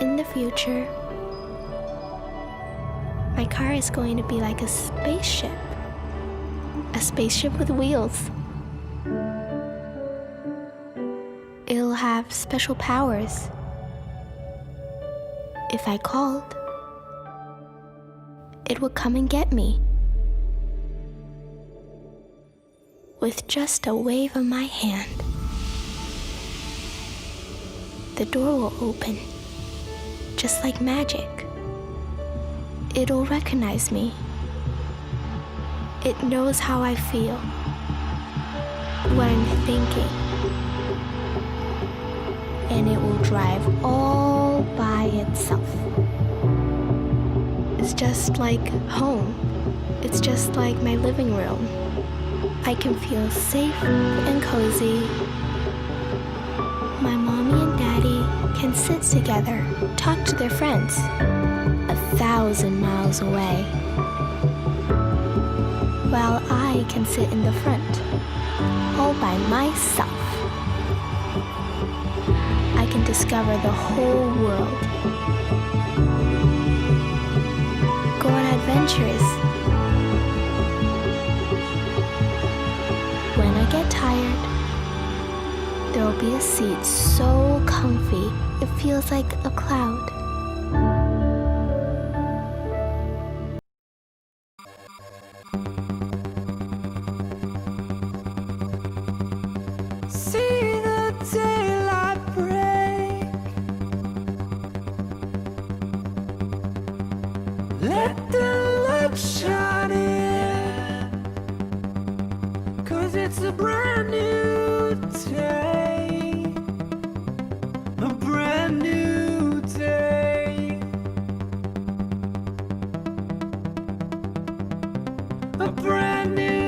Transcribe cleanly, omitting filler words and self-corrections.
In the future, my car is going to be like a spaceship. A spaceship with wheels. It'll have special powers. If I called, it would come and get me. With just a wave of my hand, the door will open, just like magic. It'll recognize me. It knows how I feel, what I'm thinking, and it will drive all by itself. It's just like home. It's just like my living room. I can feel safe and cozy. My mommy and daddy can sit together, talk to their friends 1,000 miles away, while I can sit in the front, all by myself. I can discover the whole world, go on adventures. When I get tired, there will be a seat so comfy it feels like a cloud. See the daylight break. Let the light shine in, 'cause it's a brand new day. A brand new day. A brand new